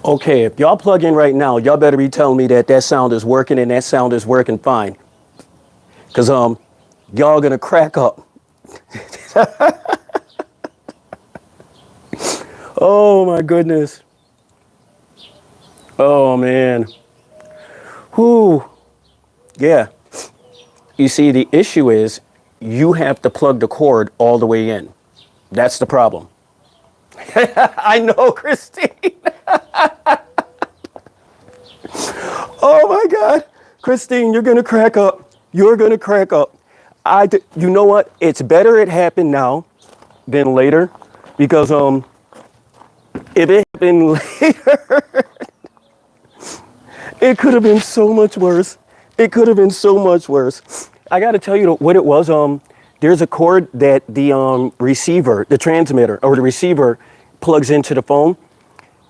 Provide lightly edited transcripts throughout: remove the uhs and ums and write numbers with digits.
Okay, if y'all plug in right now, y'all better be telling me that that sound is working and that sound is working fine. Cause y'all gonna crack up. Oh my goodness. Oh man. Whoo. Yeah. You see, the issue is you have to plug the cord all the way in. That's the problem. I know, Christine. Oh my God. Christine, you're going to crack up. You're going to crack up. You know what? It's better it happened now than later because if it happened later, it could have been so much worse. It could have been so much worse. I got to tell you what it was. There's a cord that the receiver, the transmitter or the receiver plugs into the phone.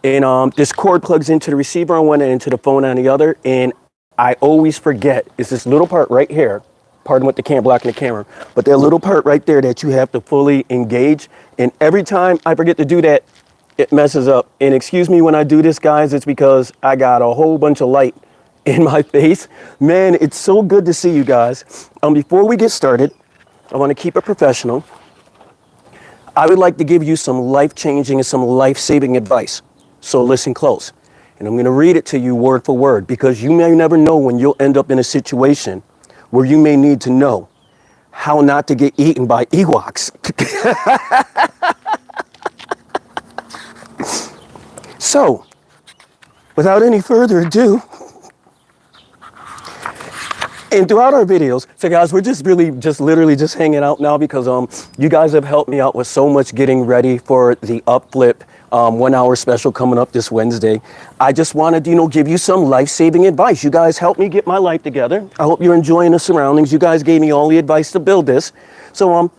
And this cord plugs into the receiver on one end, into the phone on the other. And I always forget, it's this little part right here. Pardon what the camera blocking the camera, but that little part right there that you have to fully engage. And every time I forget to do that, it messes up. And excuse me when I do this, guys, it's because I got a whole bunch of light in my face. Man, it's so good to see you guys. Before we get started, I want to keep it professional. I would like to give you some life-changing and some life-saving advice. So listen close. And I'm going to read it to you word for word because you may never know when you'll end up in a situation where you may need to know how not to get eaten by Ewoks. So, without any further ado, and throughout our videos, so guys, we're just literally just hanging out now because you guys have helped me out with so much getting ready for the Upflip 1 hour special coming up this Wednesday. I just wanted to, give you some life-saving advice. You guys helped me get my life together. I hope you're enjoying the surroundings. You guys gave me all the advice to build this. So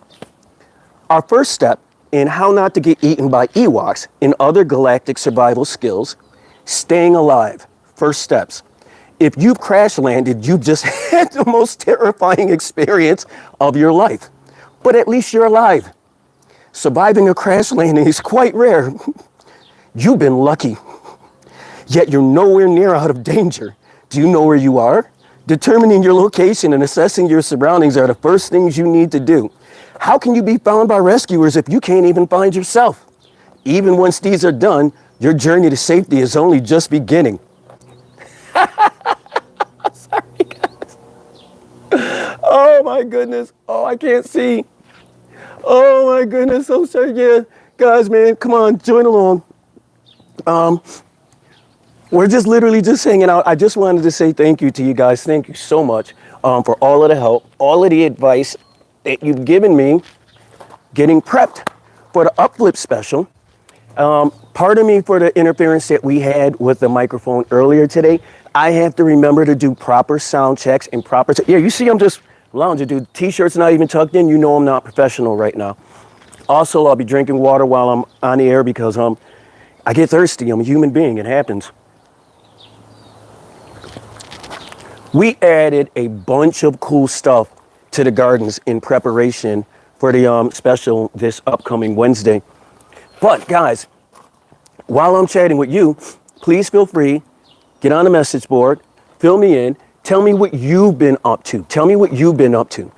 our first step in how not to get eaten by Ewoks and other galactic survival skills, staying alive. First steps. If you've crash landed, you've just had the most terrifying experience of your life. But at least you're alive. Surviving a crash landing is quite rare. You've been lucky. Yet you're nowhere near out of danger. Do you know where you are? Determining your location and assessing your surroundings are the first things you need to do. How can you be found by rescuers if you can't even find yourself? Even once these are done, your journey to safety is only just beginning. Sorry, guys. Oh, my goodness. Oh, I can't see. Oh, my goodness. I'm sorry. Yeah, guys, man, come on, join along. We're just literally just hanging out. I just wanted to say thank you to you guys. Thank you so much for all of the help, all of the advice that you've given me getting prepped for the Upflip special. Pardon me for the interference that we had with the microphone earlier today. I have to remember to do proper sound checks and proper... Yeah, you see I'm just lounging, dude. T-shirt's not even tucked in. You know I'm not professional right now. Also, I'll be drinking water while I'm on the air because I get thirsty. I'm a human being. It happens. We added a bunch of cool stuff to the gardens in preparation for the special this upcoming Wednesday. But guys, while I'm chatting with you, please feel free, get on the message board, fill me in, tell me what you've been up to. Tell me what you've been up to.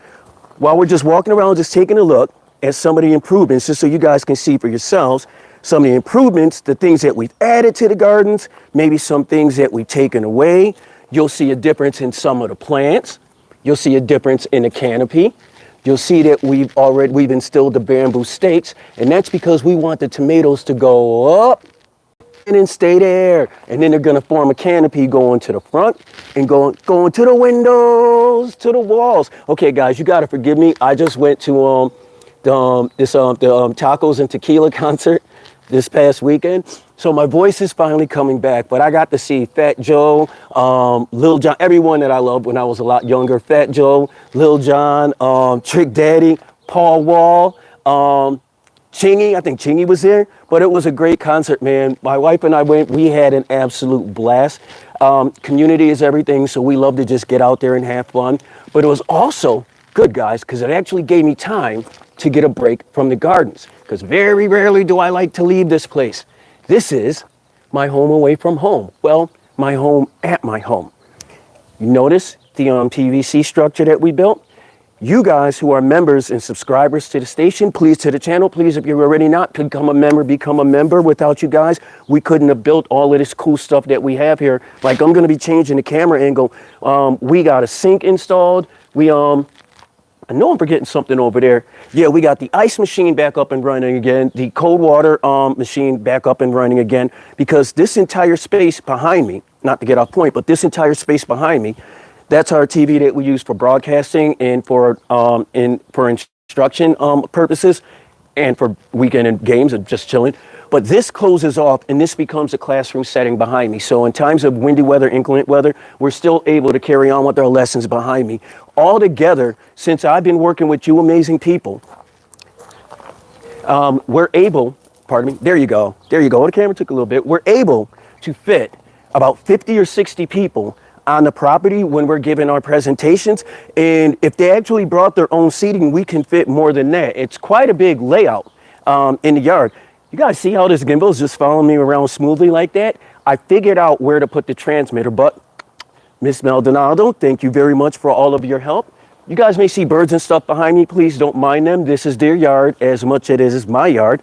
While we're just walking around, just taking a look at some of the improvements, just so you guys can see for yourselves, some of the improvements, the things that we've added to the gardens, maybe some things that we've taken away. You'll see a difference in some of the plants. You'll see a difference in the canopy. You'll see that we've instilled the bamboo stakes, and that's because we want the tomatoes to go up and then stay there. And then they're gonna form a canopy going to the front and going to the windows, to the walls. Okay, guys, you gotta forgive me. I just went to the Tacos and Tequila concert this past weekend. So my voice is finally coming back, but I got to see Fat Joe, Lil Jon, everyone that I loved when I was a lot younger. Fat Joe, Lil Jon, Trick Daddy, Paul Wall, Chingy. I think Chingy was there, but it was a great concert, man. My wife and I went, we had an absolute blast. Community is everything, so we love to just get out there and have fun. But it was also good, guys, because it actually gave me time to get a break from the gardens, because very rarely do I like to leave this place. This is my home away from home. Well, my home at my home. You notice the PVC structure that we built? You guys who are members and subscribers to the station, please, to the channel, please, if you're already not, become a member, become a member. Without you guys, we couldn't have built all of this cool stuff that we have here. Like, I'm going to be changing the camera angle. We got a sink installed. I know I'm forgetting something over there. Yeah, we got the ice machine back up and running again, the cold water machine back up and running again, because this entire space behind me, not to get off point, but this entire space behind me, that's our TV that we use for broadcasting and for instruction purposes and for weekend and games and just chilling. But this closes off and this becomes a classroom setting behind me. So in times of windy weather, inclement weather, we're still able to carry on with our lessons behind me. All together, since I've been working with you amazing people, we're able, pardon me, there you go. The camera took a little bit. We're able to fit about 50 or 60 people on the property when we're giving our presentations. And if they actually brought their own seating, we can fit more than that. It's quite a big layout in the yard. You guys see how this gimbal is just following me around smoothly like that? I figured out where to put the transmitter, but Miss Maldonado, thank you very much for all of your help. You guys may see birds and stuff behind me. Please don't mind them. This is their yard as much as it is my yard.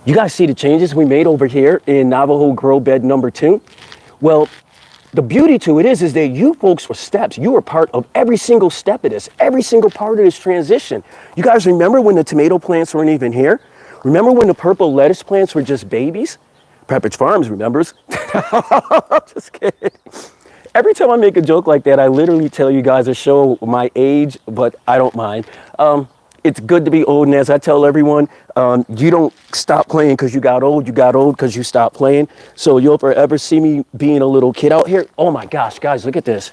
You guys see the changes we made over here in Navajo Grow Bed number 2? Well, the beauty to it is that you folks were steps. You were part of every single step of this, every single part of this transition. You guys remember when the tomato plants weren't even here? Remember when the purple lettuce plants were just babies? Pepperidge Farms remembers. Just kidding. Every time I make a joke like that, I literally tell you guys to show my age, but I don't mind. It's good to be old, and as I tell everyone, you don't stop playing because you got old because you stopped playing. So you'll forever see me being a little kid out here. Oh my gosh, guys, look at this.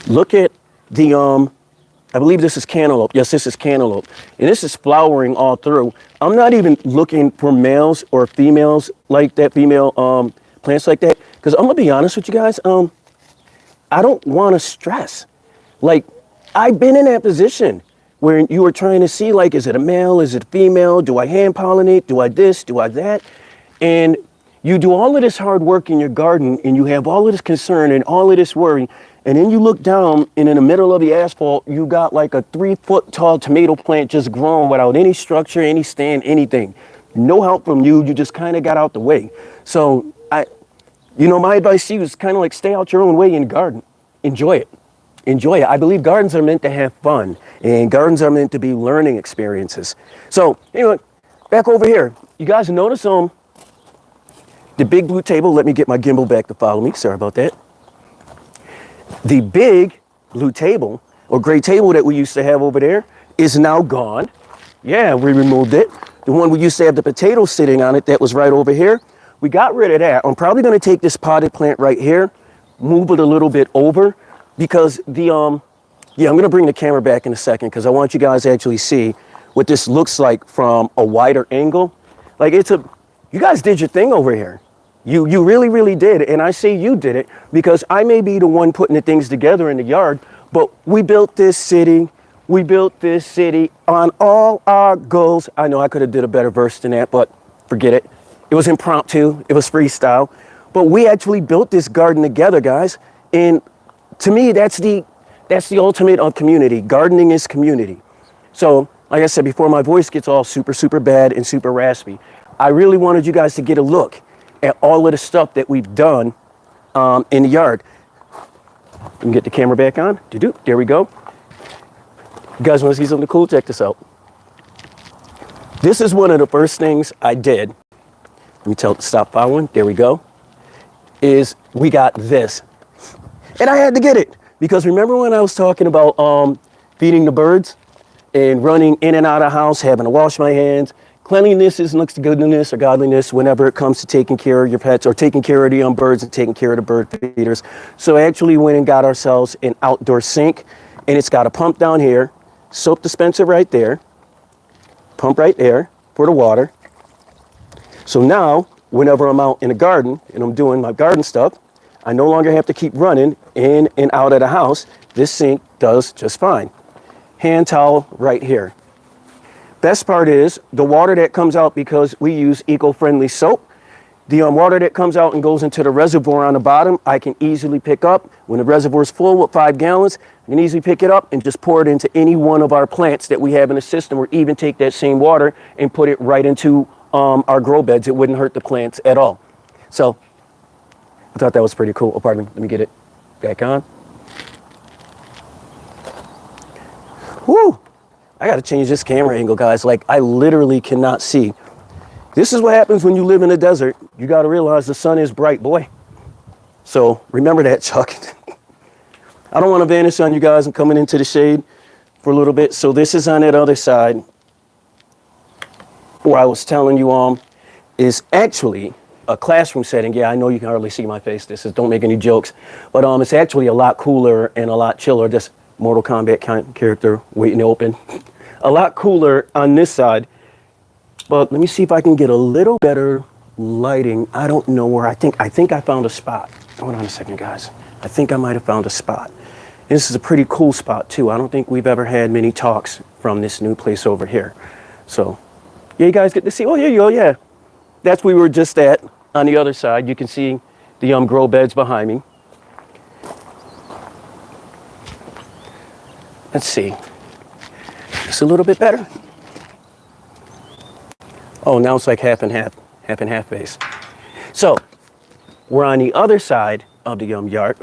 Look at the, I believe this is cantaloupe. Yes, this is cantaloupe. And this is flowering all through. I'm not even looking for males or females like that, female plants like that. Because I'm going to be honest with you guys, I don't want to stress. Like, I've been in that position where you were trying to see, like, is it a male? Is it a female? Do I hand pollinate? Do I this? Do I that? And you do all of this hard work in your garden and you have all of this concern and all of this worry. And then you look down and in the middle of the asphalt, you got like a 3-foot tall tomato plant just growing without any structure, any stand, anything. No help from you. You just kind of got out the way. So my advice to you is kind of like stay out your own way in the garden. Enjoy it. Enjoy it. I believe gardens are meant to have fun and gardens are meant to be learning experiences. So anyway, back over here, you guys notice the big blue table. Let me get my gimbal back to follow me. Sorry about that. The big blue table or gray table that we used to have over there is now gone. Yeah, we removed it. The one we used to have the potatoes sitting on it that was right over here, we got rid of that. I'm probably going to take this potted plant right here, move it a little bit over because I'm going to bring the camera back in a second because I want you guys to actually see what this looks like from a wider angle. Like you guys did your thing over here. You really, really did. And I say you did it because I may be the one putting the things together in the yard, but we built this city. We built this city on all our goals. I know I could have did a better verse than that, but forget it. It was impromptu. It was freestyle. But we actually built this garden together, guys. And to me, that's the ultimate of community. Gardening is community. So, like I said before, my voice gets all super, super bad and super raspy. I really wanted you guys to get a look at all of the stuff that we've done in the yard. Let me get the camera back on. There we go. You guys want to see something cool? Check this out. This is one of the first things I did. Let me tell it to stop following. There we go. Is we got this. And I had to get it. Because remember when I was talking about feeding the birds and running in and out of the house, having to wash my hands. Cleanliness is next to goodness or godliness whenever it comes to taking care of your pets or taking care of the young birds and taking care of the bird feeders. So I actually went and got ourselves an outdoor sink, and it's got a pump down here, soap dispenser right there, pump right there for the water. So now, whenever I'm out in the garden and I'm doing my garden stuff, I no longer have to keep running in and out of the house. This sink does just fine. Hand towel right here. Best part is the water that comes out, because we use eco-friendly soap. The water that comes out and goes into the reservoir on the bottom, I can easily pick up. When the reservoir is full with 5 gallons, I can easily pick it up and just pour it into any one of our plants that we have in the system, or even take that same water and put it right into our grow beds. It wouldn't hurt the plants at all. So I thought that was pretty cool. Oh, pardon me. Let me get it back on. Whoo! I got to change this camera angle, guys. Like, I literally cannot see. This is what happens when you live in the desert. You got to realize the sun is bright, boy. So remember that, Chuck. I don't want to vanish on you guys. I'm coming into the shade for a little bit. So this is on that other side where I was telling you is actually a classroom setting. Yeah, I know you can hardly see my face. Don't make any jokes. But it's actually a lot cooler and a lot chiller. This Mortal Kombat character waiting to open. A lot cooler on this side. But let me see if I can get a little better lighting. I don't know where. I think I found a spot. Hold on a second, guys. I think I might have found a spot. This is a pretty cool spot too. I don't think we've ever had many talks from this new place over here. So yeah, you guys get to see. Oh, here you go. Yeah, that's where we were just at. On the other side, you can see the grow beds behind me. Let's see. It's a little bit better. Oh, now it's like half and half base. So we're on the other side of the yard.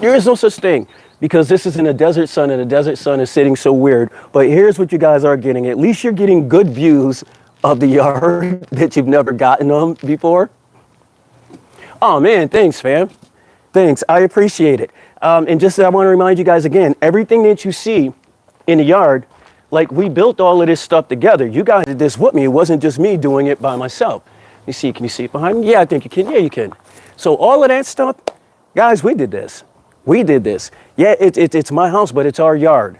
There is no such thing, because this is in a desert sun, and the desert sun is sitting so weird. But here's what you guys are getting. At least you're getting good views of the yard that you've never gotten them before. Oh man, thanks, fam. Thanks, I appreciate it. And just I want to remind you guys again, everything that you see in the yard, like, we built all of this stuff together. You guys did this with me. It wasn't just me doing it by myself. You see, can you see it behind me? Yeah, I think you can. Yeah, you can. So all of that stuff, guys, we did this. We did this. Yeah, it's my house, but it's our yard.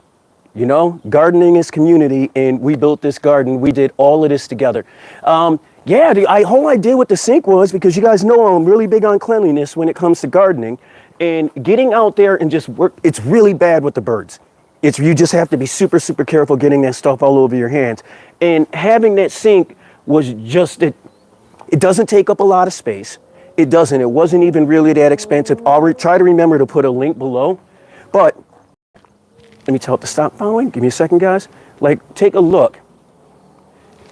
You know, gardening is community, and we built this garden. We did all of this together. Yeah, the whole idea with the sink was, because you guys know I'm really big on cleanliness when it comes to gardening, and getting out there and just work. It's really bad with the birds. You just have to be super, super careful getting that stuff all over your hands. And having that sink was just, it doesn't take up a lot of space. It doesn't. It wasn't even really that expensive. I'll try to remember to put a link below. But let me tell it to stop following. Give me a second, guys. Like, take a look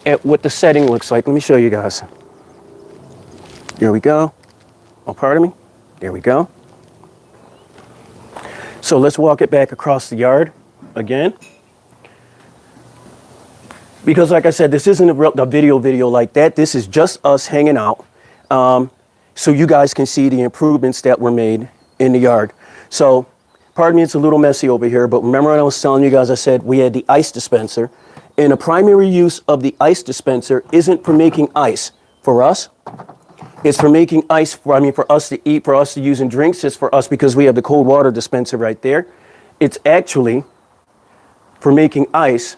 at what the setting looks like. Let me show you guys. Here we go. Oh, pardon me. There we go. So let's walk it back across the yard again. Because like I said, this isn't a video like that. This is just us hanging out. So you guys can see the improvements that were made in the yard. So pardon me, it's a little messy over here, but remember when I was telling you guys, I said we had the ice dispenser, and the primary use of the ice dispenser isn't for making ice for us. It's for making ice for us to eat, for us to use in drinks. It's for us because we have the cold water dispenser right there. It's actually for making ice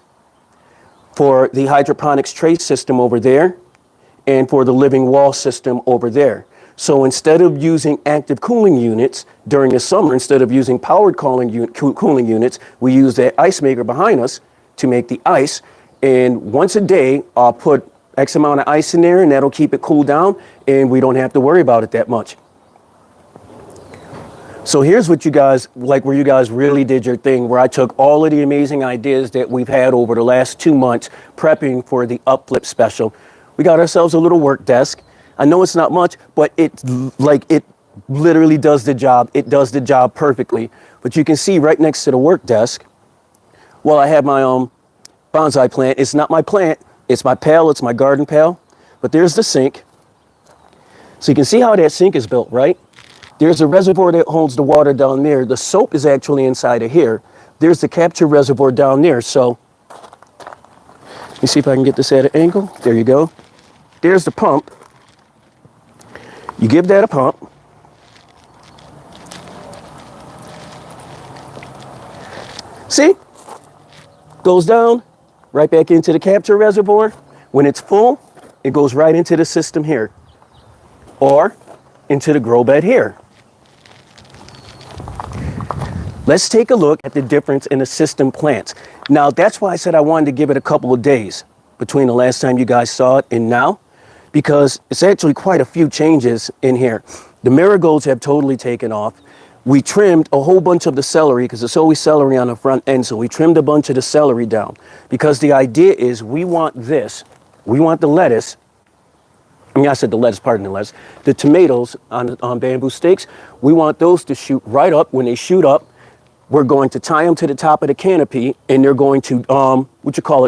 for the hydroponics tray system over there, and for the living wall system over there. So instead of using active cooling units during the summer, instead of using powered cooling units, we use that ice maker behind us to make the ice. And once a day, I'll put X amount of ice in there, and that'll keep it cooled down, and we don't have to worry about it that much. So here's what you guys, like where you guys really did your thing, where I took all of the amazing ideas that we've had over the last 2 months prepping for the Upflip special. We got ourselves a little work desk. I know it's not much, but it literally does the job. It does the job perfectly. But you can see right next to the work desk, well, I have my bonsai plant. It's not my plant. It's my pail. It's my garden pail. But there's the sink. So you can see how that sink is built, right? There's a reservoir that holds the water down there. The soap is actually inside of here. There's the capture reservoir down there. So let me see if I can get this at an angle. There you go. There's the pump. You give that a pump. See? Goes down, right back into the capture reservoir. When it's full, it goes right into the system here, or into the grow bed here. Let's take a look at the difference in the system plants. Now, that's why I said I wanted to give it a couple of days between the last time you guys saw it and now, because it's actually quite a few changes in here. The marigolds have totally taken off. We trimmed a whole bunch of the celery because it's always celery on the front end. So we trimmed a bunch of the celery down because the idea is we want the lettuce. I mean, I said the lettuce, pardon the lettuce. The tomatoes on bamboo stakes, we want those to shoot right up. When they shoot up, we're going to tie them to the top of the canopy, and they're going to,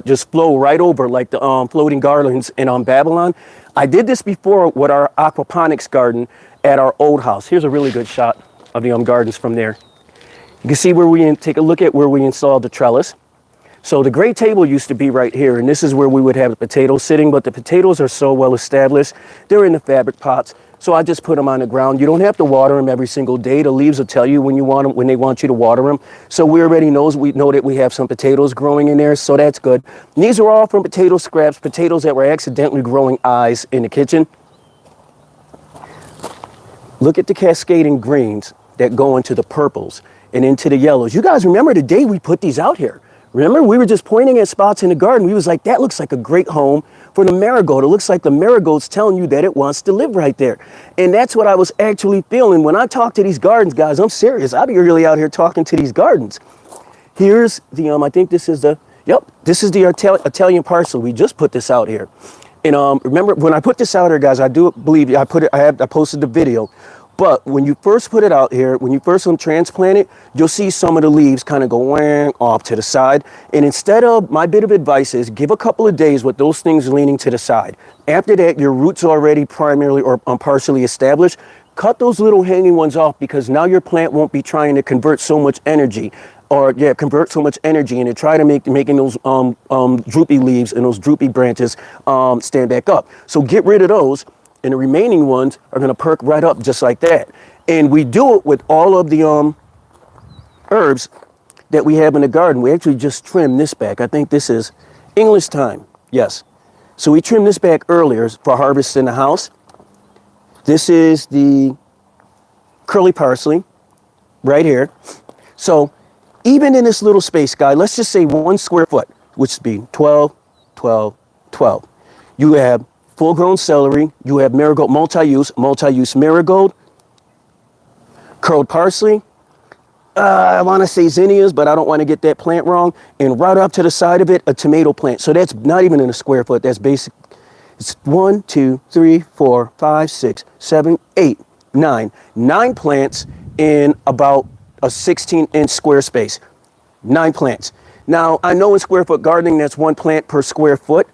just flow right over like the floating garlands in Babylon. I did this before with our aquaponics garden at our old house. Here's a really good shot of the gardens from there. You can see where take a look at where we installed the trellis. So the gray table used to be right here, and this is where we would have the potatoes sitting, but the potatoes are so well established. They're in the fabric pots, so I just put them on the ground. You don't have to water them every single day. The leaves will tell you when you want them, when they want you to water them. So we know that we have some potatoes growing in there, so that's good. And these are all from potato scraps, potatoes that were accidentally growing eyes in the kitchen. Look at the cascading greens that go into the purples and into the yellows. You guys remember the day we put these out here? Remember, we were just pointing at spots in the garden. We was like, that looks like a great home for the marigold. It looks like the marigold's telling you that it wants to live right there. And that's what I was actually feeling when I talk to these gardens, guys. I'm serious. I'll be really out here talking to these gardens. Here's the, I think this is the, this is the Italian parsley. We just put this out here. And remember, when I put this out here, guys, I do believe I posted the video. But when you first put it out here, when you first transplant it, you'll see some of the leaves kind of go whang off to the side. And instead of, my bit of advice is give a couple of days with those things leaning to the side. After that, your roots are already primarily or partially established. Cut those little hanging ones off because now your plant won't be trying to convert so much energy and try to making those droopy leaves and those droopy branches stand back up. So get rid of those. And the remaining ones are going to perk right up just like that. And we do it with all of the herbs that we have in the garden. We actually just trimmed this back. I think this is English thyme. Yes. So we trimmed this back earlier for harvest in the house. This is the curly parsley right here. So even in this little space, guy, let's just say 1 square foot, which would be 12, 12, 12. You have full-grown celery, you have marigold, multi-use marigold, curled parsley, I want to say zinnias, but I don't want to get that plant wrong, and right up to the side of it, a tomato plant. So that's not even in a square foot, that's basic. It's 1, 2, 3, 4, 5, 6, 7, 8, 9. 9 plants in about a 16-inch square space. 9 plants. Now, I know in square foot gardening, that's 1 plant per square foot.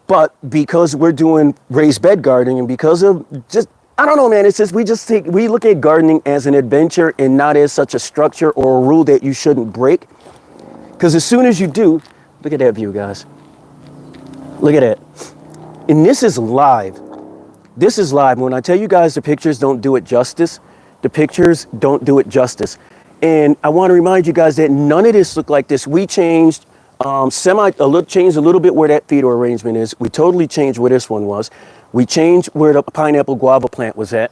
But because we're doing raised bed gardening and because of just, I don't know, man, it's just, we look at gardening as an adventure and not as such a structure or a rule that you shouldn't break. Because as soon as you do, look at that view, guys. Look at that. And this is live. This is live. When I tell you guys the pictures don't do it justice, the pictures don't do it justice. And I want to remind you guys that none of this looked like this. We changed changed a little bit where that feeder arrangement is. We totally changed where this one was. We changed where the pineapple guava plant was at.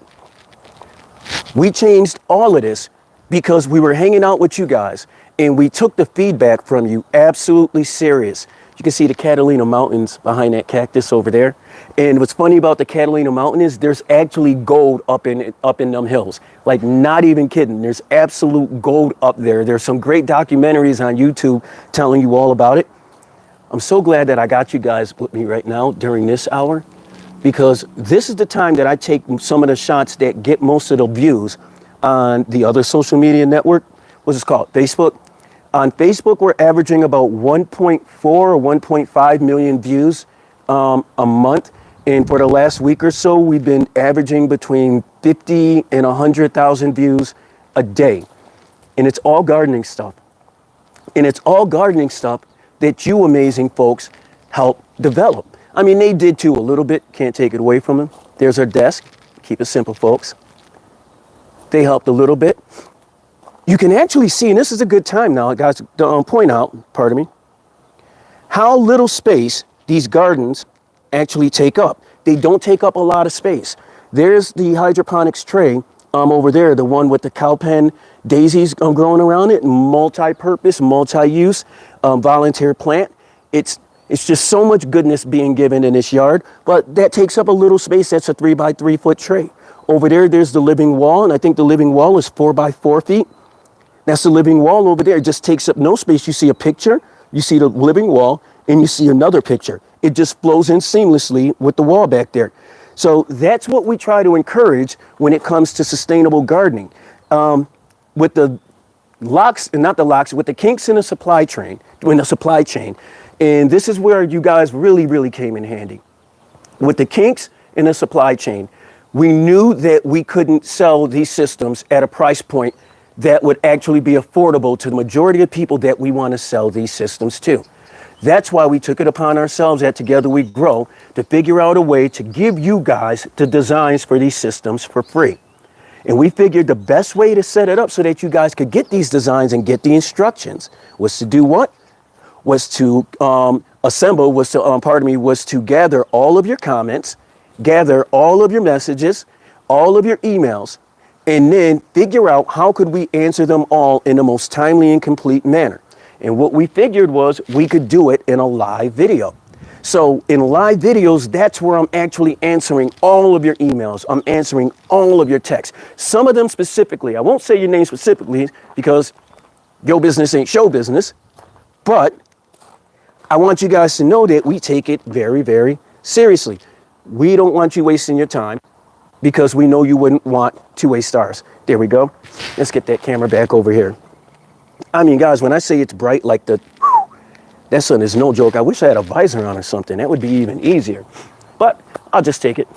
We changed all of this because we were hanging out with you guys and we took the feedback from you absolutely serious. You can see the Catalina Mountains behind that cactus over there. And what's funny about the Catalina Mountain is there's actually gold up in them hills. Like, not even kidding. There's absolute gold up there. There's some great documentaries on YouTube telling you all about it. I'm so glad that I got you guys with me right now during this hour, because this is the time that I take some of the shots that get most of the views on the other social media network. What's it called? Facebook. On Facebook, we're averaging about 1.4 or 1.5 million views a month. And for the last week or so, we've been averaging between 50 and 100,000 views a day. And it's all gardening stuff. And it's all gardening stuff that you amazing folks help develop. I mean, they did too a little bit. Can't take it away from them. There's our desk. Keep it simple, folks. They helped a little bit. You can actually see, and this is a good time now, guys, to point out, pardon me, how little space these gardens actually take up. They don't take up a lot of space. There's the hydroponics tray over there, the one with the cowpen daisies growing around it, multi-purpose, multi-use, volunteer plant. It's just so much goodness being given in this yard, but that takes up a little space. That's a 3x3 foot tray. Over there, there's the living wall, and I think the living wall is 4x4 feet. That's the living wall over there. It just takes up no space. You see a picture, you see the living wall, and you see another picture. It just flows in seamlessly with the wall back there. So that's what we try to encourage when it comes to sustainable gardening. With the locks, and not the locks, with the kinks in the supply chain, and this is where you guys really, really came in handy. With the kinks in the supply chain, we knew that we couldn't sell these systems at a price point that would actually be affordable to the majority of people that we want to sell these systems to. That's why we took it upon ourselves at Together We Grow to figure out a way to give you guys the designs for these systems for free. And we figured the best way to set it up so that you guys could get these designs and get the instructions was to do what? Was to was to gather all of your comments, gather all of your messages, all of your emails, and then figure out how could we answer them all in the most timely and complete manner. And what we figured was we could do it in a live video. So in live videos, that's where I'm actually answering all of your emails. I'm answering all of your texts. Some of them specifically, I won't say your name specifically because your business ain't show business, but I want you guys to know that we take it very, very seriously. We don't want you wasting your time because we know you wouldn't want to waste ours. There we go. Let's get that camera back over here. I mean, guys, when I say it's bright like that sun is no joke. I wish I had a visor on or something. That would be even easier. But I'll just take it.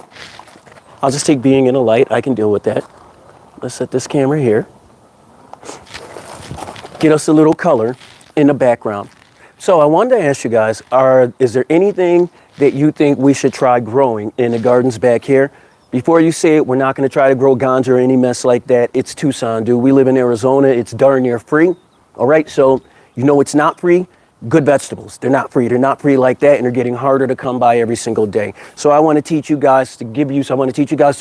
I'll just take being in the light. I can deal with that. Let's set this camera here. Get us a little color in the background. So I wanted to ask you guys, is there anything that you think we should try growing in the gardens back here? Before you say it, we're not going to try to grow ganja or any mess like that. It's Tucson, dude. We live in Arizona. It's darn near free. All right, so you know it's not free. Good vegetables. They're not free. They're not free like that, and they're getting harder to come by every single day. So I want to teach you guys to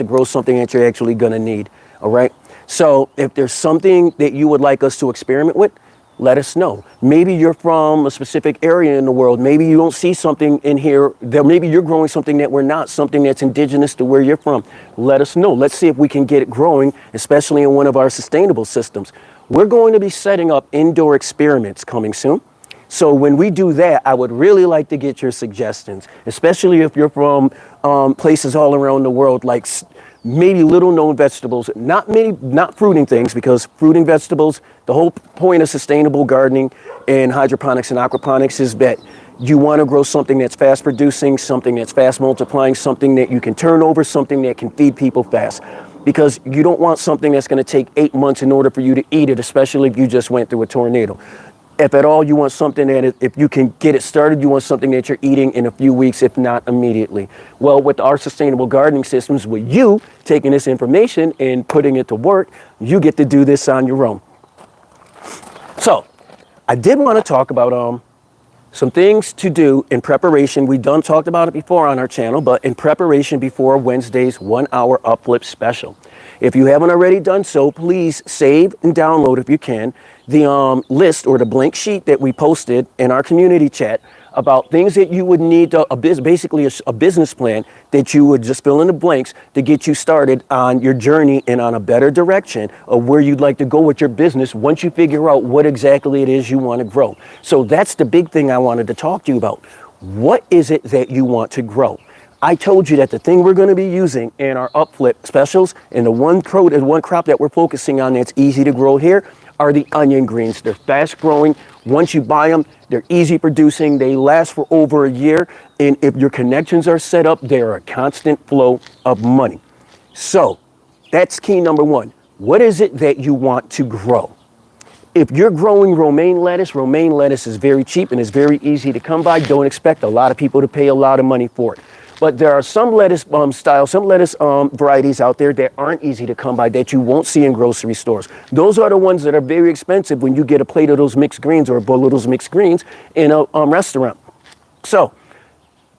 grow something that you're actually going to need. All right. So if there's something that you would like us to experiment with, let us know. Maybe you're from a specific area in the world. Maybe you don't see something in here that maybe you're growing something that we're not, something that's indigenous to where you're from. Let us know. Let's see if we can get it growing, especially in one of our sustainable systems. We're going to be setting up indoor experiments coming soon. So when we do that, I would really like to get your suggestions, especially if you're from places all around the world, like maybe little known vegetables, not fruiting things, because fruiting vegetables, the whole point of sustainable gardening and hydroponics and aquaponics is that you want to grow something that's fast producing, something that's fast multiplying, something that you can turn over, something that can feed people fast. Because you don't want something that's going to take 8 months in order for you to eat it, especially if you just went through a tornado. If at all, you want something that if you can get it started, you want something that you're eating in a few weeks, if not immediately. Well, with our sustainable gardening systems, with you taking this information and putting it to work, you get to do this on your own. So I did want to talk about some things to do in preparation. We've talked about it before on our channel, but in preparation before Wednesday's 1 hour uplift special. If you haven't already done so, please save and download, if you can, the list or the blank sheet that we posted in our community chat about things that you would need, basically a business plan that you would just fill in the blanks to get you started on your journey and on a better direction of where you'd like to go with your business once you figure out what exactly it is you want to grow. So that's the big thing I wanted to talk to you about. What is it that you want to grow? I told you that the thing we're going to be using in our upflip specials and the one crop that we're focusing on that's easy to grow here are the onion greens. They're fast growing. Once you buy them, they're easy producing. They last for over a year. And if your connections are set up, they're a constant flow of money. So that's key number one. What is it that you want to grow? If you're growing romaine lettuce is very cheap and it's very easy to come by. Don't expect a lot of people to pay a lot of money for it. But there are some lettuce varieties out there that aren't easy to come by that you won't see in grocery stores. Those are the ones that are very expensive when you get a plate of those mixed greens or a bowl of those mixed greens in a restaurant. So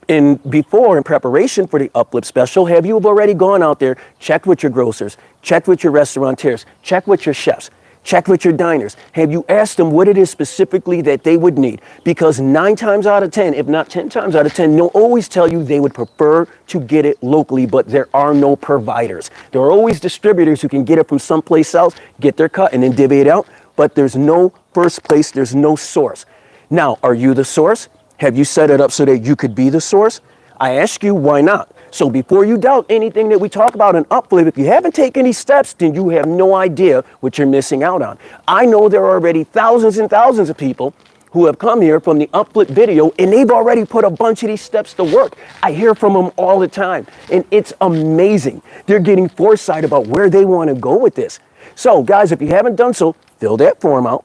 in preparation for the uplift special, have you already gone out there, checked with your grocers, checked with your restaurateurs, checked with your chefs, checked with your diners? Have you asked them what it is specifically that they would need? Because 9 times out of 10, if not 10 times out of 10, they'll always tell you they would prefer to get it locally, but there are no providers. There are always distributors who can get it from someplace else, get their cut, and then divvy it out, but there's no first place, there's no source. Now, are you the source? Have you set it up so that you could be the source? I ask you, why not? So before you doubt anything that we talk about in Uplift, if you haven't taken any steps, then you have no idea what you're missing out on. I know there are already thousands and thousands of people who have come here from the Uplift video, and they've already put a bunch of these steps to work. I hear from them all the time, and it's amazing. They're getting foresight about where they want to go with this. So guys, if you haven't done so, fill that form out.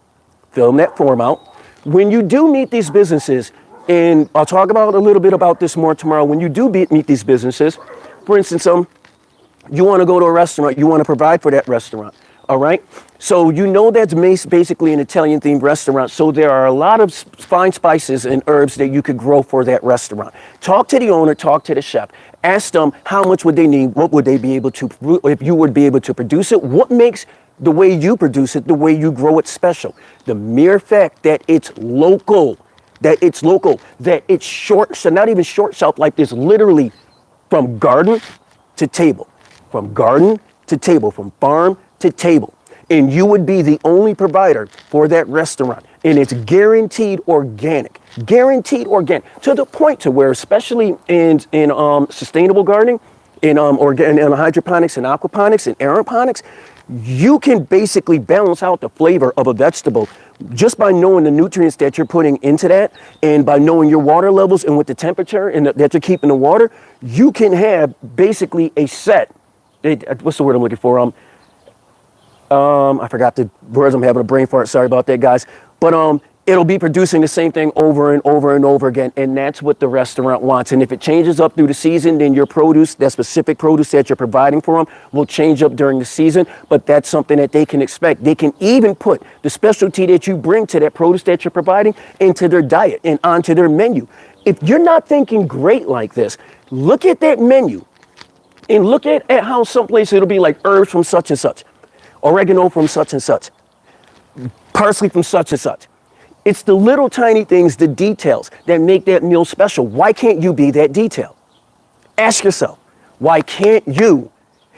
Fill that form out. When you do meet these businesses, and I'll talk about a little bit about this more tomorrow. When you do meet these businesses, for instance, you want to go to a restaurant, you want to provide for that restaurant, all right? So you know that's basically an Italian-themed restaurant, so there are a lot of fine spices and herbs that you could grow for that restaurant. Talk to the owner, talk to the chef. Ask them how much would they need, what would they be able to, if you would be able to produce it, what makes the way you produce it, the way you grow it special. The mere fact that it's local, that it's short, so not even short shelf life, it's literally from garden to table, from garden to table, from farm to table. And you would be the only provider for that restaurant. And it's guaranteed organic, to the point to where, especially in sustainable gardening, in hydroponics and aquaponics and aeroponics, you can basically balance out the flavor of a vegetable just by knowing the nutrients that you're putting into that, and by knowing your water levels and with the temperature and that you're keeping the water. You can have basically a set, what's the word I'm looking for? I forgot the words, I'm having a brain fart, sorry about that, guys. But it'll be producing the same thing over and over and over again, and that's what the restaurant wants. And if it changes up through the season, then your produce, that specific produce that you're providing for them, will change up during the season, but that's something that they can expect. They can even put the specialty that you bring to that produce that you're providing into their diet and onto their menu. If you're not thinking great like this, look at that menu and look at how someplace it'll be like herbs from such and such, oregano from such and such, parsley from such and such. It's the little tiny things, the details, that make that meal special. Why can't you be that detail? Ask yourself, why can't you?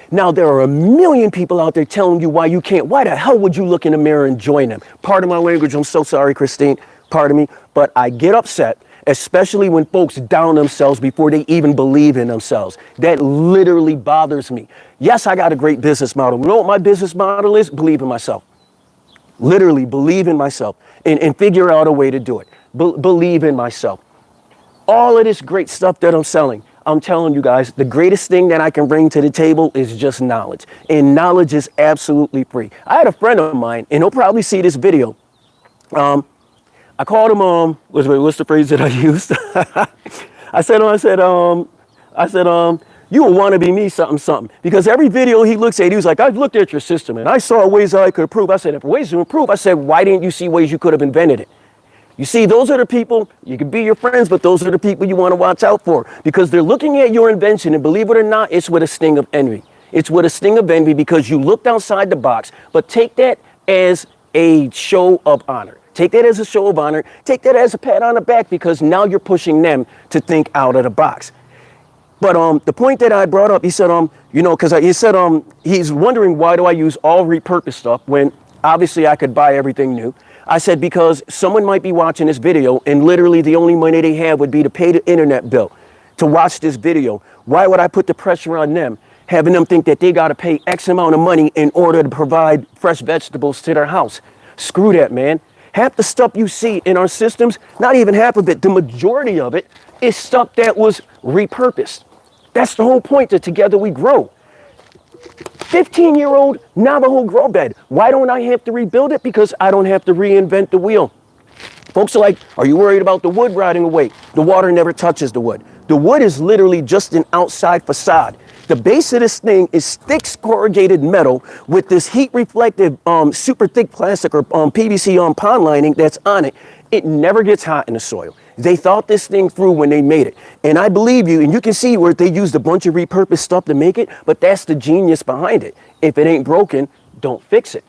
Now, there are a million people out there telling you why you can't. Why the hell would you look in the mirror and join them? Pardon my language, I'm so sorry, Christine, pardon me, but I get upset, especially when folks down themselves before they even believe in themselves. That literally bothers me. Yes, I got a great business model. You know what my business model is? Believe in myself. Literally believe in myself and figure out a way to do it. Believe in myself. All of this great stuff that I'm selling, I'm telling you guys, the greatest thing that I can bring to the table is just knowledge. And knowledge is absolutely free. I had a friend of mine, and he'll probably see this video. I called him, what's the phrase that I used? I said, you will want to be me something. Because every video he looks at, he was like, I've looked at your system and I saw ways that I could improve. I said, if ways to improve, I said, why didn't you see ways you could have invented it? You see, those are the people, you can be your friends, but those are the people you want to watch out for, because they're looking at your invention, and believe it or not, it's with a sting of envy. It's with a sting of envy because you looked outside the box, but take that as a show of honor. Take that as a show of honor. Take that as a pat on the back, because now you're pushing them to think out of the box. But the point that I brought up, he said, because he said he's wondering, why do I use all repurposed stuff when obviously I could buy everything new? I said, because someone might be watching this video and literally the only money they have would be to pay the internet bill to watch this video. Why would I put the pressure on them, having them think that they got to pay X amount of money in order to provide fresh vegetables to their house? Screw that, man. Half the stuff you see in our systems, not even half of it, the majority of it is stuff that was repurposed. That's the whole point, that together we grow. 15-year-old Navajo grow bed. Why don't I have to rebuild it? Because I don't have to reinvent the wheel. Folks are like, are you worried about the wood rotting away? The water never touches the wood. The wood is literally just an outside facade. The base of this thing is thick corrugated metal with this heat reflective, super thick plastic or PVC pond lining that's on it. It never gets hot in the soil. They thought this thing through when they made it. And I believe you, and you can see where they used a bunch of repurposed stuff to make it, but that's the genius behind it. If it ain't broken, don't fix it.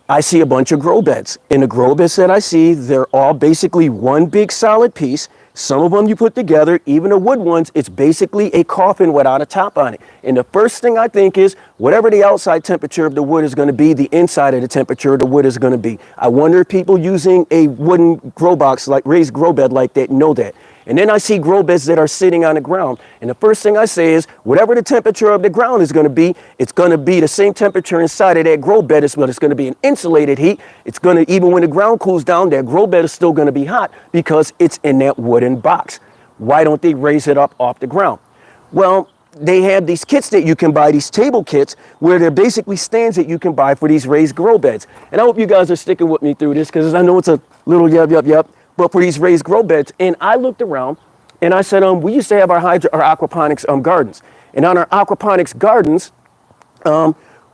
I see a bunch of grow beds. In the grow beds that I see, they're all basically one big solid piece. Some of them you put together, even the wood ones, it's basically a coffin without a top on it. And the first thing I think is, whatever the outside temperature of the wood is going to be, the inside of the temperature of the wood is going to be. I wonder if people using a wooden grow box, like raised grow bed like that, know that. And then I see grow beds that are sitting on the ground. And the first thing I say is, whatever the temperature of the ground is going to be, it's going to be the same temperature inside of that grow bed as well. It's going to be an insulated heat. It's going to, even when the ground cools down, that grow bed is still going to be hot because it's in that wooden box. Why don't they raise it up off the ground? Well, they have these kits that you can buy, these table kits, where they're basically stands that you can buy for these raised grow beds. And I hope you guys are sticking with me through this because I know it's a little yep. But for these raised grow beds, and I looked around and I said, we used to have our aquaponics gardens. And on our aquaponics gardens,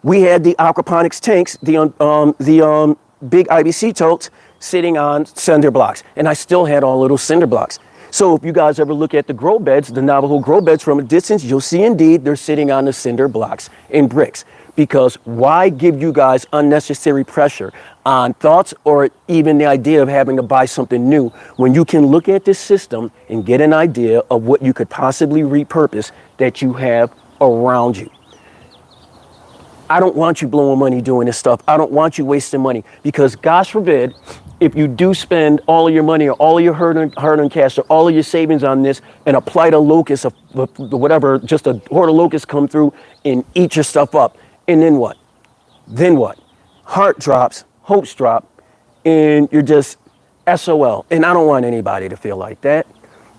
we had the aquaponics tanks, the big IBC totes sitting on cinder blocks. And I still had all little cinder blocks. So if you guys ever look at the grow beds, the Navajo grow beds from a distance, you'll see indeed they're sitting on the cinder blocks and bricks. Because why give you guys unnecessary pressure on thoughts or even the idea of having to buy something new when you can look at this system and get an idea of what you could possibly repurpose that you have around you. I don't want you blowing money doing this stuff. I don't want you wasting money because gosh forbid, if you do spend all of your money or all of your hard-earned cash or all of your savings on this and apply to locusts of whatever, just a horde of locusts come through and eat your stuff up. And then what? Then what? Heart drops, hopes drop, and you're just SOL. And I don't want anybody to feel like that.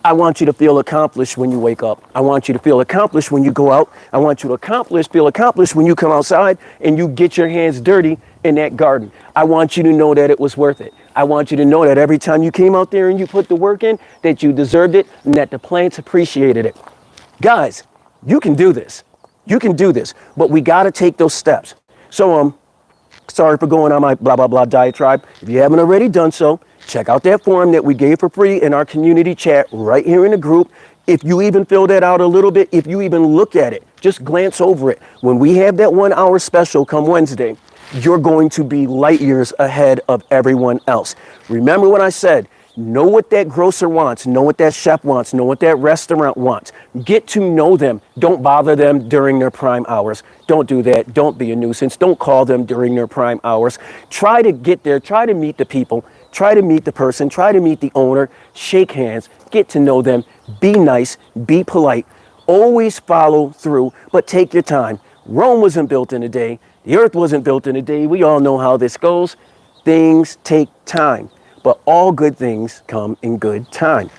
I want you to feel accomplished when you wake up. I want you to feel accomplished when you go out. I want you to feel accomplished when you come outside and you get your hands dirty in that garden. I want you to know that it was worth it. I want you to know that every time you came out there and you put the work in, that you deserved it and that the plants appreciated it. Guys, you can do this. You can do this, but we got to take those steps. So, sorry for going on my blah, blah, blah diatribe. If you haven't already done so, check out that form that we gave for free in our community chat right here in the group. If you even fill that out a little bit, if you even look at it, just glance over it. When we have that 1 hour special come Wednesday, you're going to be light years ahead of everyone else. Remember what I said. Know what that grocer wants. Know what that chef wants. Know what that restaurant wants. Get to know them. Don't bother them during their prime hours. Don't do that. Don't be a nuisance. Don't call them during their prime hours. Try to get there. Try to meet the people. Try to meet the person. Try to meet the owner. Shake hands. Get to know them. Be nice. Be polite. Always follow through, but take your time. Rome wasn't built in a day. The earth wasn't built in a day. We all know how this goes. Things take time. But all good things come in good time.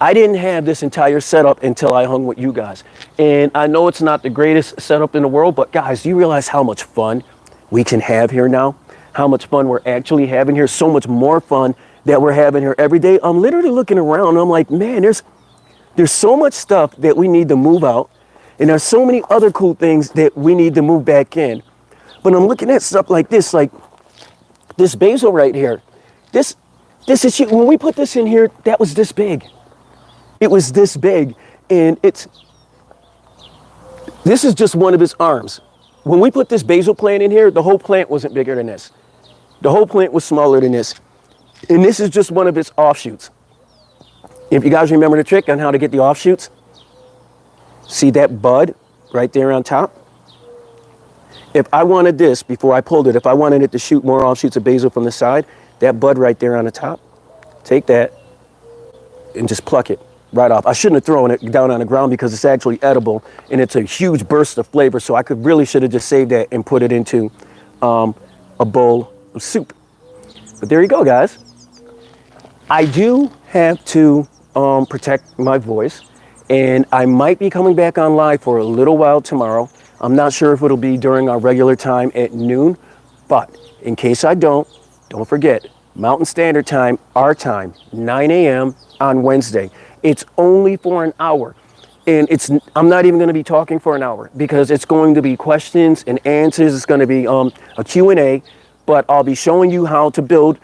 I didn't have this entire setup until I hung with you guys. And I know it's not the greatest setup in the world, but guys, do you realize how much fun we can have here now? How much fun we're actually having here? So much more fun that we're having here every day. I'm literally looking around and I'm like, man, there's so much stuff that we need to move out. And there's so many other cool things that we need to move back in. But I'm looking at stuff like this basil right here. This is, when we put this in here, that was this big. It was this big, and this is just one of its arms. When we put this basil plant in here, the whole plant wasn't bigger than this. The whole plant was smaller than this. And this is just one of its offshoots. If you guys remember the trick on how to get the offshoots, see that bud right there on top? If I wanted this, before I pulled it, if I wanted it to shoot more offshoots of basil from the side, that bud right there on the top, take that and just pluck it right off. I shouldn't have thrown it down on the ground because it's actually edible and it's a huge burst of flavor. So I really should have just saved that and put it into a bowl of soup. But there you go, guys. I do have to protect my voice, and I might be coming back on live for a little while tomorrow. I'm not sure if it'll be during our regular time at noon, but in case I don't forget, Mountain Standard Time, our time, 9 a.m. on Wednesday. It's only for an hour. And I'm not even going to be talking for an hour because it's going to be questions and answers. It's going to be a Q&A, but I'll be showing you how to build.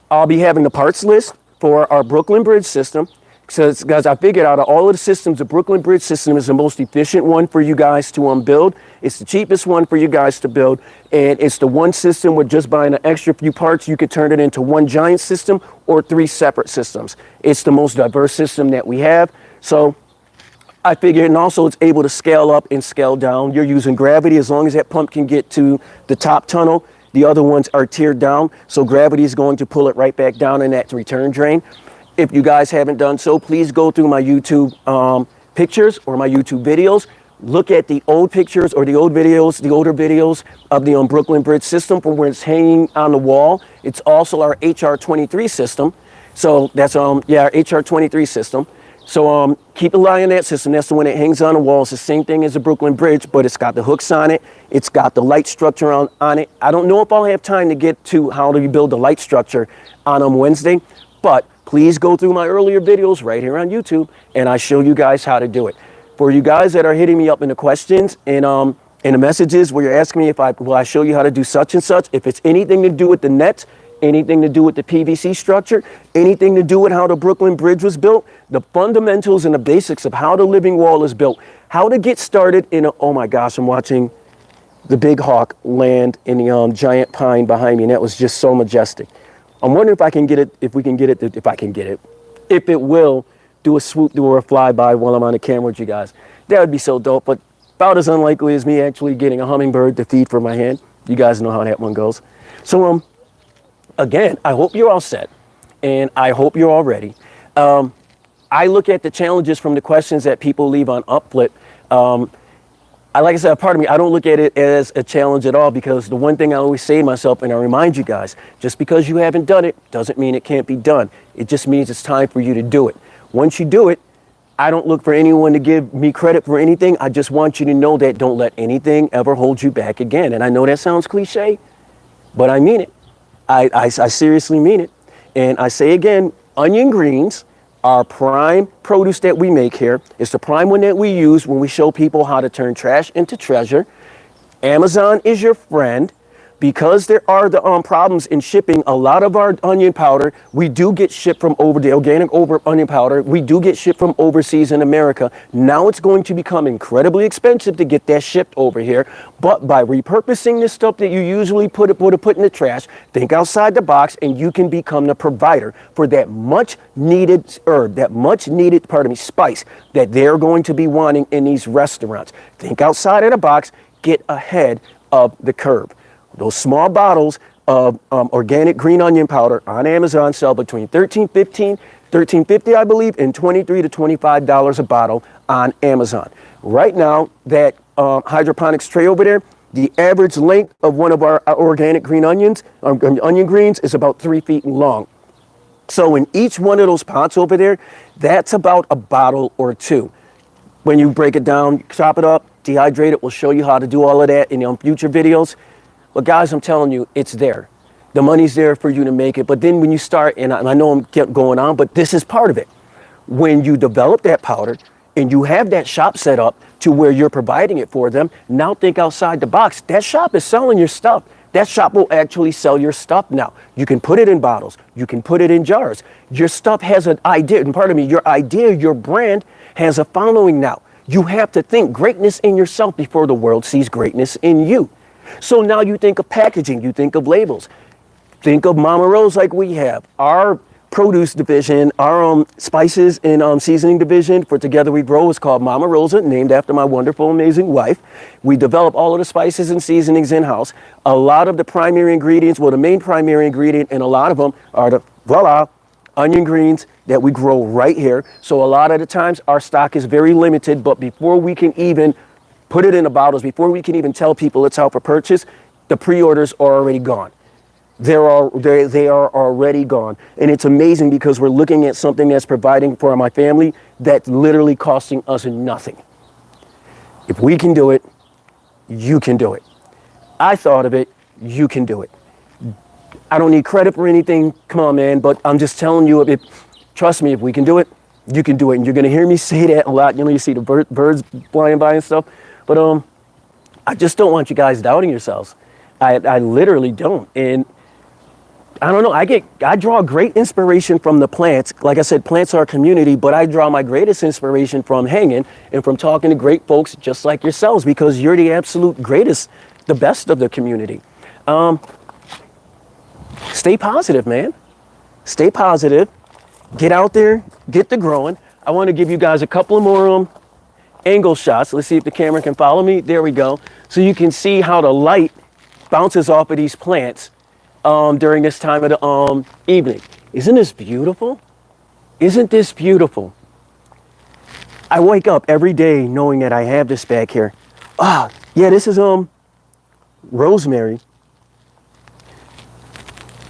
I'll be having the parts list for our Brooklyn Bridge system. So, guys, I figured out of all of the systems, the Brooklyn Bridge system is the most efficient one for you guys to build. It's the cheapest one for you guys to build. And it's the one system where just buying an extra few parts, you could turn it into one giant system or 3 separate systems. It's the most diverse system that we have. So I figured, and also it's able to scale up and scale down. You're using gravity as long as that pump can get to the top tunnel. The other ones are tiered down, so gravity is going to pull it right back down in that return drain. If you guys haven't done so, please go through my YouTube pictures or my YouTube videos. Look at the old pictures or the older videos of the Brooklyn Bridge system from where it's hanging on the wall. It's also our HR23 system. So that's our HR23 system. So keep an eye on that system. That's the one that hangs on the wall. It's the same thing as the Brooklyn Bridge, but it's got the hooks on it. It's got the light structure on it. I don't know if I'll have time to get to how to build the light structure on Wednesday, but please go through my earlier videos right here on YouTube, and I show you guys how to do it. For you guys that are hitting me up in the questions and in the messages where you're asking me if I show you how to do such and such, if it's anything to do with the net, anything to do with the PVC structure, anything to do with how the Brooklyn Bridge was built, the fundamentals and the basics of how the living wall is built, how to get started in oh my gosh, I'm watching the big hawk land in the giant pine behind me, and that was just so majestic. I'm wondering if I can get it, if it will do a swoop through or a flyby while I'm on the camera with you guys. That would be so dope, but about as unlikely as me actually getting a hummingbird to feed from my hand. You guys know how that one goes. So, again, I hope you're all set, and I hope you're all ready. I look at the challenges from the questions that people leave on Upflip. Like I said, pardon me, I don't look at it as a challenge at all, because the one thing I always say to myself, and I remind you guys, just because you haven't done it doesn't mean it can't be done. It just means it's time for you to do it. Once you do it, I don't look for anyone to give me credit for anything. I just want you to know that don't let anything ever hold you back again. And I know that sounds cliche, but I mean it. I seriously mean it. And I say again, onion greens, our prime produce that we make here, is the prime one that we use when we show people how to turn trash into treasure. Amazon is your friend. Because there are the problems in shipping, a lot of our onion powder, we do get shipped from the organic onion powder, we do get shipped from overseas in America. Now it's going to become incredibly expensive to get that shipped over here. But by repurposing this stuff that you usually put in the trash, think outside the box, and you can become the provider for that much needed herb, that much needed, spice that they're going to be wanting in these restaurants. Think outside of the box, get ahead of the curve. Those small bottles of organic green onion powder on Amazon sell between $13.50, I believe, and $23 to $25 a bottle on Amazon. Right now, that hydroponics tray over there, the average length of one of our organic green onion greens is about 3 feet long. So in each one of those pots over there, that's about a bottle or two. When you break it down, chop it up, dehydrate it, we'll show you how to do all of that in future videos. But guys, I'm telling you, it's there. The money's there for you to make it. But then when you start, and I know I'm kept going on, but this is part of it. When you develop that powder and you have that shop set up to where you're providing it for them, now think outside the box. That shop is selling your stuff. That shop will actually sell your stuff now. You can put it in bottles. You can put it in jars. Your stuff has an idea, and your brand has a following now. You have to think greatness in yourself before the world sees greatness in you. So now you think of packaging, you think of labels, think of Mama Rose like we have. Our produce division, our spices and seasoning division for Together We Grow is called Mama Rosa, named after my wonderful, amazing wife. We develop all of the spices and seasonings in-house. A lot of the primary ingredients, the main primary ingredient in a lot of them are the, onion greens that we grow right here. So a lot of the times our stock is very limited, but before we can even put it in the bottles, before we can even tell people it's out for purchase, the pre-orders are already gone. They are already gone. And it's amazing because we're looking at something that's providing for my family that's literally costing us nothing. If we can do it, you can do it. I thought of it, you can do it. I don't need credit for anything, come on man, but I'm just telling you, trust me, if we can do it, you can do it. And you're gonna hear me say that a lot. You see the birds flying by and stuff. But I just don't want you guys doubting yourselves. I literally don't. And I don't know. I draw great inspiration from the plants. Like I said, plants are a community, but I draw my greatest inspiration from hanging and from talking to great folks just like yourselves, because you're the absolute greatest, the best of the community. Stay positive, man. Stay positive. Get out there, get the growing. I want to give you guys a couple of more angle shots. Let's see if the camera can follow me. There we go. So you can see how the light bounces off of these plants during this time of the evening. Isn't this beautiful? Isn't this beautiful? I wake up every day knowing that I have this back here. Ah, yeah, this is rosemary.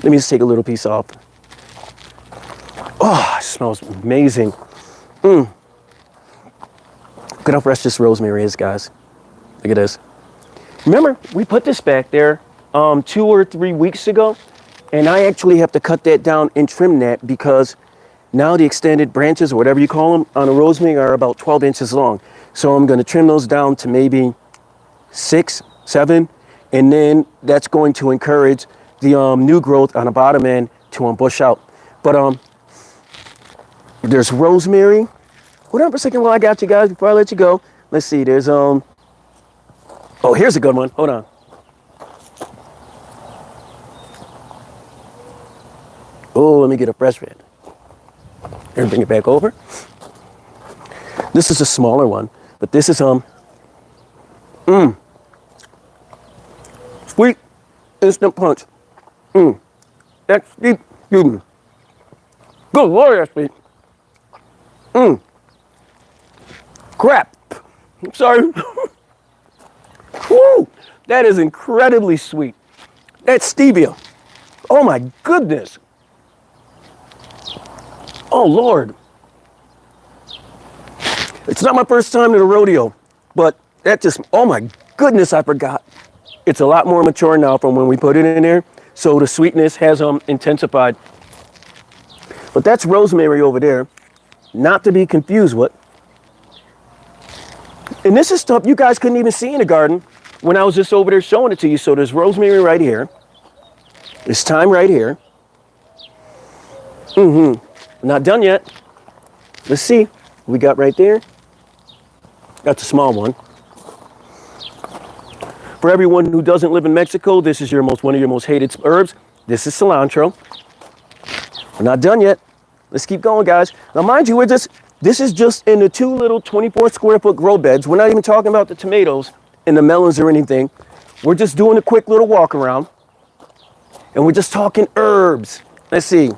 Let me just take a little piece off. Oh, it smells amazing. Look at how fresh this rosemary is, guys. Look at this. Remember, we put this back there 2 or 3 weeks ago, and I actually have to cut that down and trim that because now the extended branches, or whatever you call them, on a rosemary are about 12 inches long. So I'm going to trim those down to maybe 6, 7, and then that's going to encourage the new growth on the bottom end to bush out. But there's rosemary. Hold on for a second while I got you guys before I let you go. Let's see, there's oh, here's a good one. Hold on. Oh, let me get a fresh red. Here, bring it back over. This is a smaller one, but this is sweet instant punch. That's deep. Good Lord, that's sweet. Crap. I'm sorry. Woo, that is incredibly sweet. That's stevia. Oh my goodness. Oh Lord. It's not my first time to the rodeo, but that just, oh my goodness, I forgot. It's a lot more mature now from when we put it in there, so the sweetness has intensified. But that's rosemary over there, not to be confused with. And this is stuff you guys couldn't even see in the garden when I was just over there showing it to you. So there's rosemary right here. There's thyme right here. Not done yet. Let's see what we got right there. That's a small one. For everyone who doesn't live in Mexico, this is one of your most hated herbs. This is cilantro. We're not done yet. Let's keep going, guys. Now, mind you, this is just in the 2 little 24 square foot grow beds. We're not even talking about the tomatoes and the melons or anything. We're just doing a quick little walk around. And we're just talking herbs. Let's see.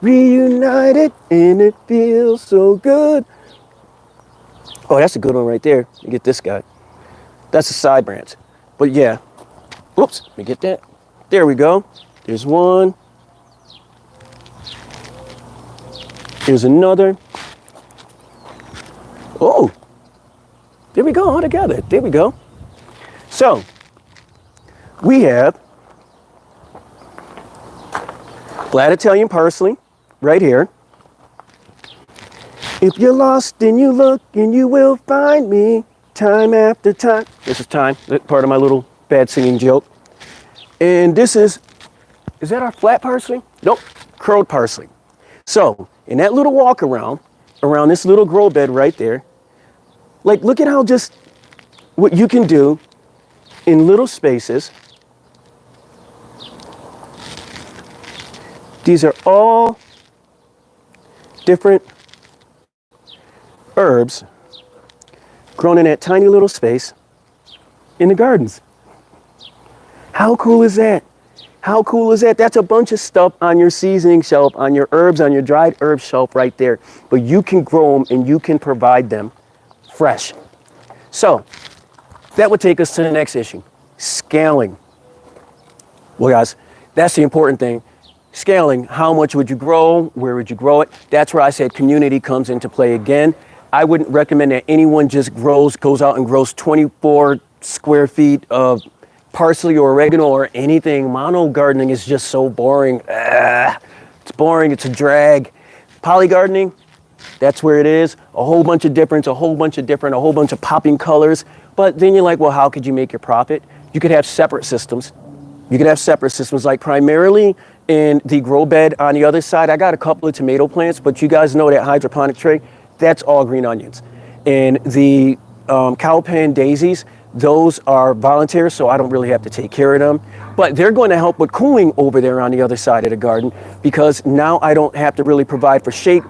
Reunited and it feels so good. Oh, that's a good one right there. You get this guy. That's a side branch. But yeah. Whoops, let me get that. There we go. There's one. Here's another. Oh, there we go, all together. There we go. So, we have flat Italian parsley right here. If you're lost and you look and you will find me time after time. This is time, part of my little bad singing joke. And this is that our flat parsley? Nope, curled parsley. So, in that little walk around this little grow bed right there, like look at how just what you can do in little spaces. These are all different herbs grown in that tiny little space in the gardens. How cool is that? How cool is that? That's a bunch of stuff on your seasoning shelf, on your herbs, on your dried herb shelf right there. But you can grow them and you can provide them fresh. So that would take us to the next issue, scaling. Well, guys, that's the important thing. Scaling, how much would you grow? Where would you grow it? That's where I said community comes into play again. I wouldn't recommend that anyone just goes out and grows 24 square feet of parsley or oregano or anything. Mono gardening is just so boring. It's boring, it's a drag. Poly gardening, that's where it is. A whole bunch of difference, a whole bunch of popping colors. But then you're like, well, how could you make your profit? You could have separate systems. You could have separate systems, like primarily in the grow bed on the other side, I got a couple of tomato plants, but you guys know that hydroponic tray, that's all green onions. And the cowpen daisies, those are volunteer, so I don't really have to take care of them. But they're going to help with cooling over there on the other side of the garden, because now I don't have to really provide shade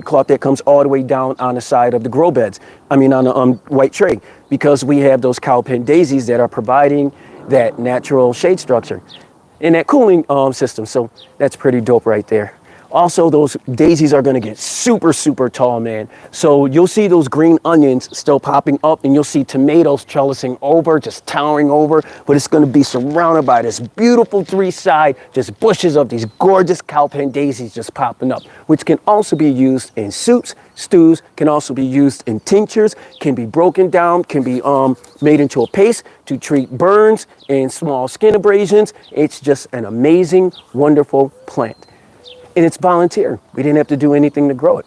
cloth that comes all the way down on the side of the grow beds. I mean, on the white tray, because we have those cowpen daisies that are providing that natural shade structure in that cooling system. So that's pretty dope right there. Also, those daisies are going to get super, super tall, man. So you'll see those green onions still popping up, and you'll see tomatoes trellising over, just towering over, but it's going to be surrounded by this beautiful three-side, just bushes of these gorgeous cowpen daisies just popping up, which can also be used in soups, stews, can also be used in tinctures, can be broken down, can be made into a paste to treat burns and small skin abrasions. It's just an amazing, wonderful plant. And it's volunteer. We didn't have to do anything to grow it.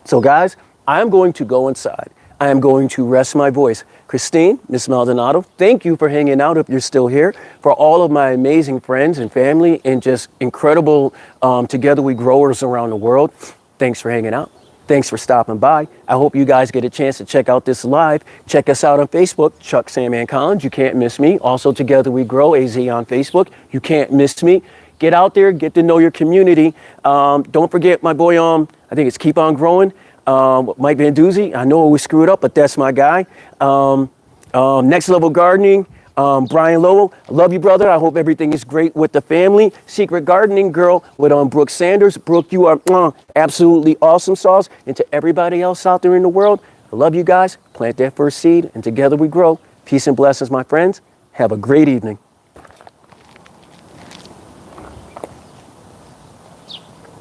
So guys, I'm going to go inside. I am going to rest my voice. Christine, Miss Maldonado, thank you for hanging out if you're still here. For all of my amazing friends and family and just incredible Together We Growers around the world, thanks for hanging out. Thanks for stopping by. I hope you guys get a chance to check out this live. Check us out on Facebook, Chuck, Sam, and Collins. You can't miss me. Also, Together We Grow, AZ on Facebook. You can't miss me. Get out there, get to know your community. Don't forget my boy, I think it's Keep On Growing, Mike Van Doozy. I know we screwed up, but that's my guy. Next Level Gardening, Brian Lowell. I love you, brother. I hope everything is great with the family. Secret Gardening Girl with Brooke Sanders. Brooke, you are absolutely awesome sauce. And to everybody else out there in the world, I love you guys. Plant that first seed, and together we grow. Peace and blessings, my friends. Have a great evening.